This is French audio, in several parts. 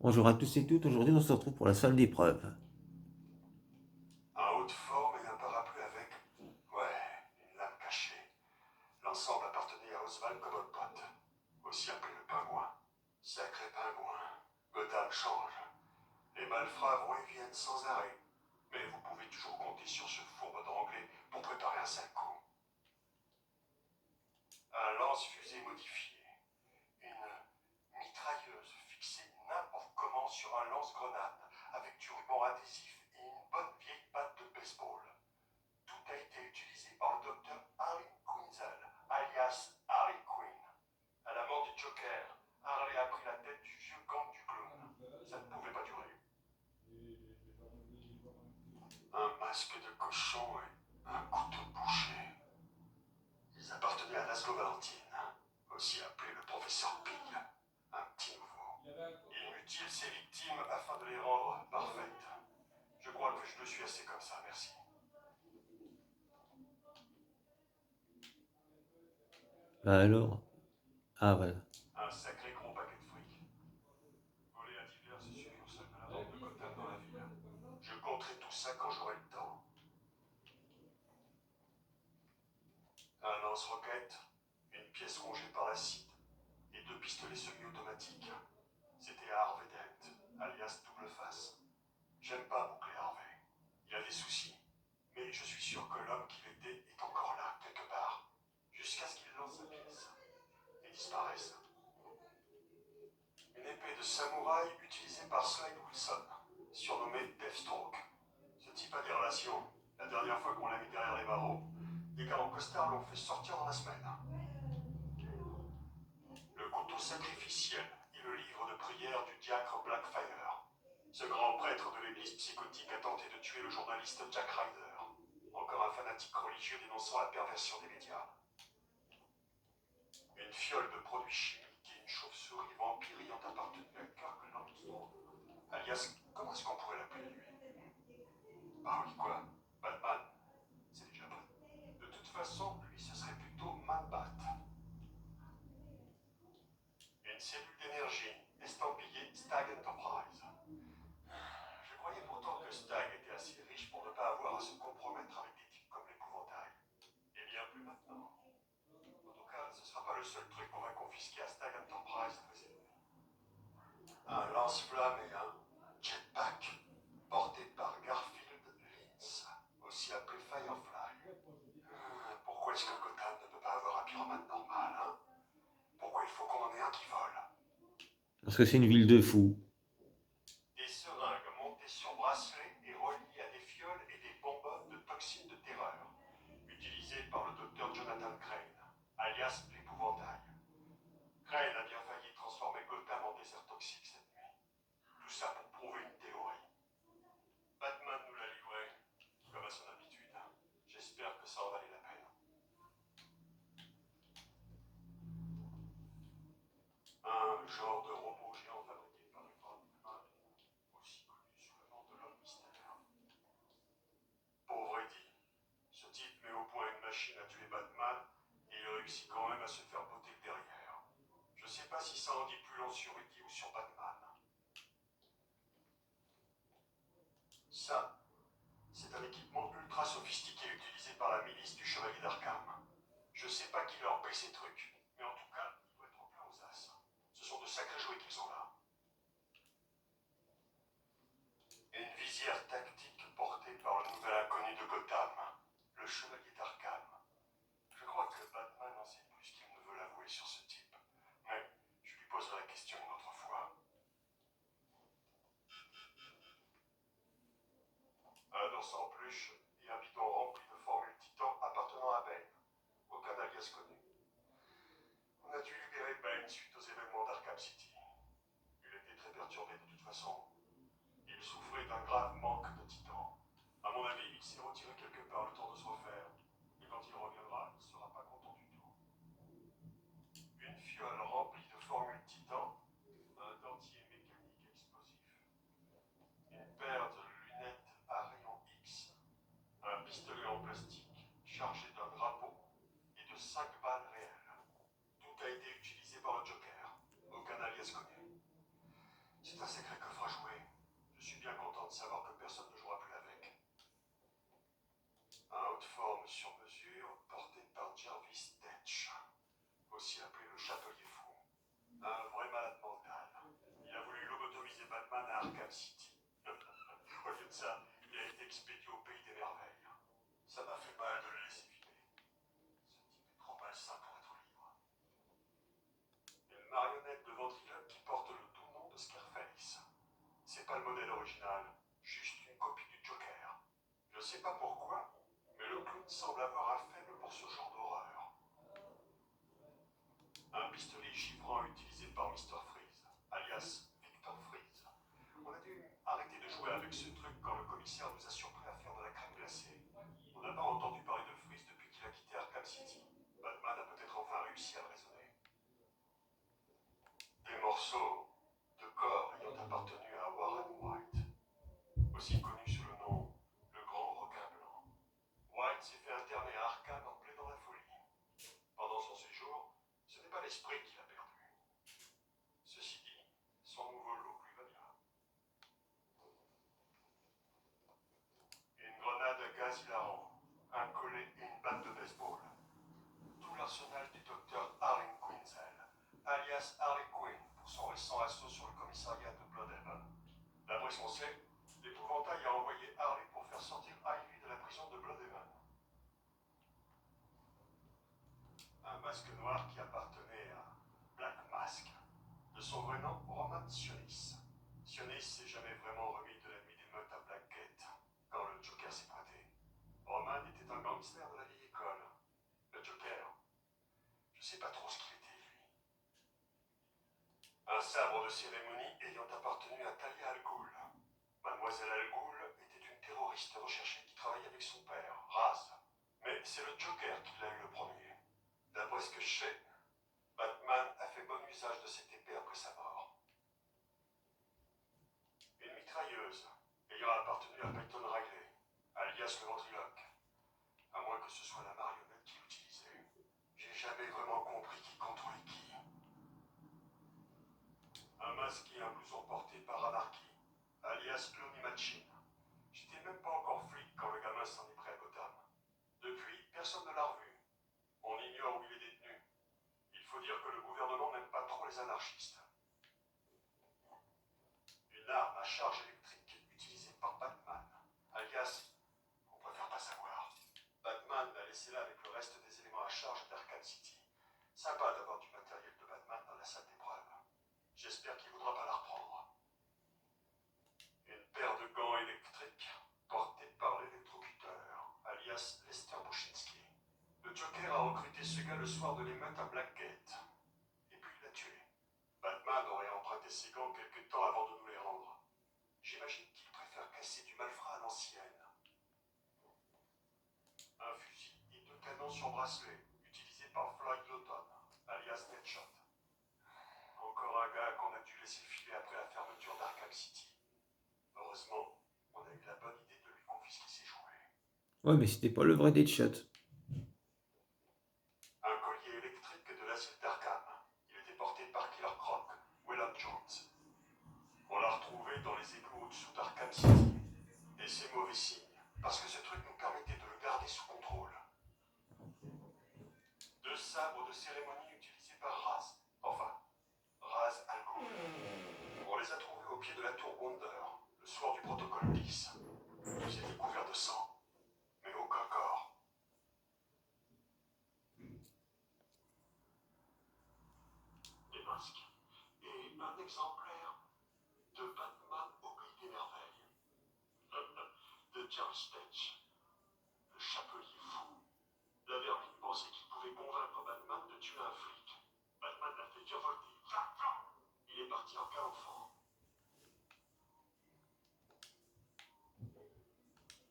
Bonjour à tous et toutes, aujourd'hui on se retrouve pour la salle d'épreuve. Un haut de forme et un parapluie avec. Ouais, une lame cachée. L'ensemble appartenait à Oswald Cobblepot, aussi appelé le pingouin. Sacré pingouin. Gotham change. Les malfrats vont et viennent sans arrêt. Mais vous pouvez toujours compter sur ce fourbe d'anglais pour préparer un sale coup. Un lance-fusée modifié. Une mitrailleuse fixée n'importe comment sur un lance-grenade avec du ruban adhésif et une bonne vieille batte de baseball. Tout a été utilisé par le docteur Harley Quinzel, alias Harley Quinn. À la mort du Joker, Harley a pris la tête du vieux gang du clown. Ça ne pouvait pas durer. Un masque de cochon et un couteau bouché. Ils appartenaient à Laszlo Valentine, aussi appelé le professeur Pig, un petit nouveau. Il mutile ses victimes afin de les rendre parfaites. Je crois que je le suis assez comme ça, merci. Bah alors. Ah voilà. Un sacré gros paquet de fric. Volé à diverses succursales de la bande de Gotham dans la ville. Je compterai tout ça quand j'aurai le temps. Un lance-roquette, une pièce rongée par l'acide et deux pistolets semi-automatiques. C'était Harvey Dent, alias Double Face. J'aime pas boucler Harvey. Il a des soucis. Mais je suis sûr que l'homme qu'il était est encore là, quelque part. Jusqu'à ce qu'il lance sa pièce et disparaisse. Une épée de samouraï utilisée par Slade Wilson, surnommé Deathstroke. Ce type a des relations. La dernière fois qu'on l'a mis derrière les barreaux, des gars en costard l'ont fait sortir dans la semaine. Le couteau sacrificiel et le livre de prière du diacre Blackfire. Ce grand prêtre de l'église psychotique a tenté de tuer le journaliste Jack Ryder. Encore un fanatique religieux dénonçant la perversion des médias. Une fiole de produits chimiques et une chauve-souris vampire ayant appartenu à Kirk Langstrom. Alias, comment est-ce qu'on pourrait l'appeler lui? Bah oui, quoi? Batman. C'est déjà pris. De toute façon, lui, ce serait plutôt Man-Bat. Une cellule d'énergie, estampillée Stag Enterprise. Je croyais pourtant que Stag était assez riche pour ne pas avoir à se compromettre avec des types comme l'épouvantail. Eh bien, plus maintenant. En tout cas, ce sera pas le seul truc qu'on va confisquer à Stag Enterprise après ces données. Un lance-flamme et un jetpack, porté par Garfield Lynch, aussi appelé Firefly. Pourquoi est-ce que Gotham ne peut pas avoir un pyromane normal, hein? Pourquoi il faut qu'on en ait un qui vole? Parce que c'est une ville de fous. Des seringues montées sur bracelet et reliées à des fioles et des bonbonnes de toxines de terreur, utilisées par le docteur Jonathan Crane, alias l'épouvantail. Crane a bien failli transformer Gotham en désert toxique cette nuit. Tout ça pour prouver une théorie. Batman nous l'a livré, comme à son habitude. J'espère que ça en valait la peine. Un genre de robot géant fabriqué par une bande humaine, aussi connu sous le nom de l'homme mystère. Pauvre Eddie, ce type met au point une machine à tuer Batman et il réussit quand même à se faire botter le derrière. Je sais pas si ça en dit plus long sur Eddie ou sur Batman. Ça, c'est un équipement ultra sophistiqué utilisé par la milice du Chevalier d'Arkham. Je sais pas qui leur paye ces trucs, mais en tout cas, il doit être en plein aux as. Ce sont de sacrés jouets qu'ils ont là. Une visière tactique portée par le nouvel inconnu de Gotham, le Chevalier d'Arkham. Je crois que Batman en sait plus qu'il ne veut l'avouer sur ce type, mais je lui poserai la question une autre fois. Un ours en peluche et un bidon rempli de formules titan appartenant à Bane, aucun alias connu. On a dû libérer Bane suite aux événements d'Arkham City. Il était très perturbé de toute façon. Il souffrait d'un grave manque de titan. À mon avis, il s'est retiré quelque part le temps de se refaire. Et quand il reviendra, il ne sera pas content du tout. Une fiole remplie de formules titan, un dentier mécanique explosif, une paire de lunettes à rayon X, un pistolet en plastique chargé d'un drapeau et de 5 balles réelles. Tout a été utilisé par le Joker. Aucun alias connu. C'est un sacré de savoir que personne ne jouera plus avec. Un haute forme sur mesure porté par Jarvis Tetch, aussi appelé le Chapelier Fou. Un vrai malade mental. Il a voulu lobotomiser Batman à Arkham City. Au lieu de ça, il a été expédié au pays des merveilles. Ça m'a fait mal de le laisser filer. Ce type est trop malsain pour être libre. Une marionnette de ventriloque qui porte le doux nom de Scarface. C'est pas le modèle original, juste une copie du Joker. Je sais pas pourquoi, mais le clown semble avoir un faible pour ce genre d'horreur. Un pistolet givrant utilisé par Mr. Freeze, alias Victor Freeze. On a dû arrêter de jouer avec ce truc quand le commissaire nous a surpris à faire de la crème glacée. On n'a pas entendu parler de Freeze depuis qu'il a quitté Arkham City. Batman a peut-être enfin réussi à le raisonner. Des morceaux de corps ayant appartenu à Warren White, aussi connu sous le nom le Grand Requin Blanc. White s'est fait interner à Arkham en plein dans la folie. Pendant son séjour, ce n'est pas l'esprit qu'il a perdu. Ceci dit, son nouveau look lui va bien. Une grenade à gaz hilarant, un collet et une batte de baseball. Tout l'arsenal du docteur Harry Quinzel, alias Harley Quinn, pour son récent assaut sur le commissariat de Bloodhaven. D'après ce qu'on sait, l'épouvantail a envoyé Harley pour faire sortir Ivy de la prison de Bloodhaven. Un masque noir qui appartenait à Black Mask. De son vrai nom, Roman Sionis. Sionis s'est jamais vraiment remis de la nuit des meutes à Blackgate, quand le Joker s'est pointé. Roman était un gangster de la vieille école. Le Joker, je sais pas trop ce qu'il était, lui. Un sabre de cérémonie ayant appartenu à Talia Al Ghul. Mademoiselle Al Ghul était une terroriste recherchée qui travaillait avec son père, Raz. Mais c'est le Joker qui l'a eu le premier. D'après ce que je sais, Batman a fait bon usage de cette épée après sa mort. Une mitrailleuse ayant appartenu à Peyton Riley, alias le ventriloque. À moins que ce soit la marionnette qui l'utilisait. J'ai jamais vraiment compris qui contrôlait qui. Un masque et un blouson porté par Anarchy, alias Looney Machine. J'étais même pas encore flic quand le gamin s'en est pris à Gotham. Depuis, personne ne l'a revu. On ignore où il est détenu. Il faut dire que le gouvernement n'aime pas trop les anarchistes. Une arme à charge électrique utilisée par Batman, alias, on préfère pas savoir. Batman l'a laissé là avec le reste des éléments à charge d'Arkham City. Sympa d'avoir du matériel de Batman dans la salle d'épreuve. J'espère qu'il voudra pas la reprendre. Une paire de gants électriques portés par l'électrocuteur, alias Lester Bushinsky. Le Joker a recruté ce gars le soir de l'émeute à Blackgate. Et puis il l'a tué. Batman aurait emprunté ses gants quelque temps avant de nous les rendre. J'imagine qu'il préfère casser du malfrat à l'ancienne. Un fusil et deux canons sur bracelet, utilisés par Floyd Lawton, alias Deadshot. Encore un gars qu'on a dû laisser filer après la fermeture d'Arkham City. Heureusement, on a eu la bonne idée de lui confisquer ses jouets. Ouais, mais c'était pas le vrai Deadshot. Un collier électrique de l'asile d'Arkham. Il était porté par Killer Croc, Waylon Jones. On l'a retrouvé dans les égouts au-dessous d'Arkham City. Et c'est mauvais signe, parce que ce truc nous permettait de le garder sous contrôle. Deux sabres de cérémonie utilisés par Raz. Enfin, Raz Al Ghul. On les a trouvés au pied de la tour Wonder, le soir du protocole 10. Ils étaient couverts de sang, mais aucun corps. Des masques et un exemplaire de Batman au pays des merveilles. De Jarvis Tetch, le chapelier fou. La vermine pensait qu'il pouvait convaincre Batman de tuer un flic. Batman l'a fait virevolter. Il est parti en cas enfant.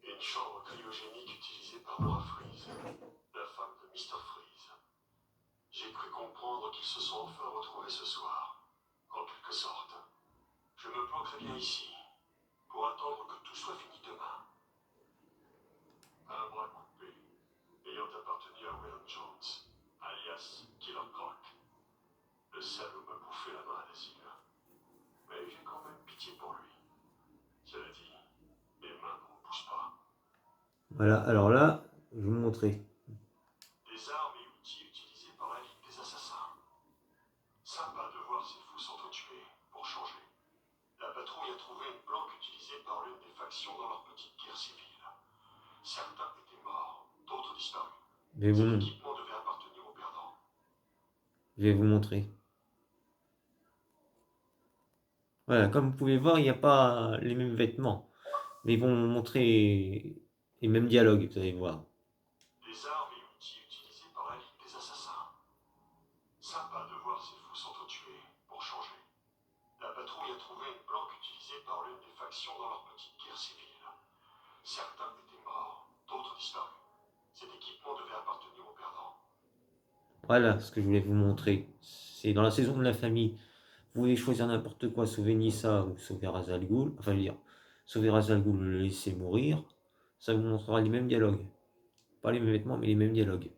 Une chambre cryogénique utilisée par Laura Freeze, la femme de Mr. Freeze. J'ai cru comprendre qu'ils se sont enfin retrouvés ce soir. En quelque sorte. Je me planquerai bien ici, pour attendre que tout soit fini demain. Un bras coupé, ayant appartenu à Waylon Jones, alias Killer Croc. Le salaud m'a bouffé la main à l'asile. Mais j'ai quand même pitié pour lui. Cela dit, Voilà, alors là, je vais vous montrer. Des armes et outils utilisés par la Ligue des Assassins. Sympa de voir ces fous s'entretuer pour changer. La patrouille a trouvé une planque utilisée par l'une des factions dans leur petite guerre civile. Certains étaient morts, d'autres disparus. Je vais Cet vous, équipement devait appartenir aux perdants. je vais vous montrer. Voilà, comme vous pouvez voir, il n'y a pas les mêmes vêtements. Mais ils vont montrer les mêmes dialogues, vous allez voir. Des armes et outils utilisés par la Ligue des Assassins. Sympa de voir ces fous s'entretuer pour changer. La patrouille a trouvé une planque utilisée par l'une des factions dans leur petite guerre civile. Certains étaient morts, d'autres disparus. Cet équipement devait appartenir aux perdants. Voilà ce que je voulais vous montrer. C'est dans la saison de la famille. Vous pouvez choisir n'importe quoi, sauver Nissa ou sauver Ra's al Ghul. Enfin, je veux dire, sauver Ra's al Ghul ou le laisser mourir. Ça vous montrera les mêmes dialogues. Pas les mêmes vêtements, mais les mêmes dialogues.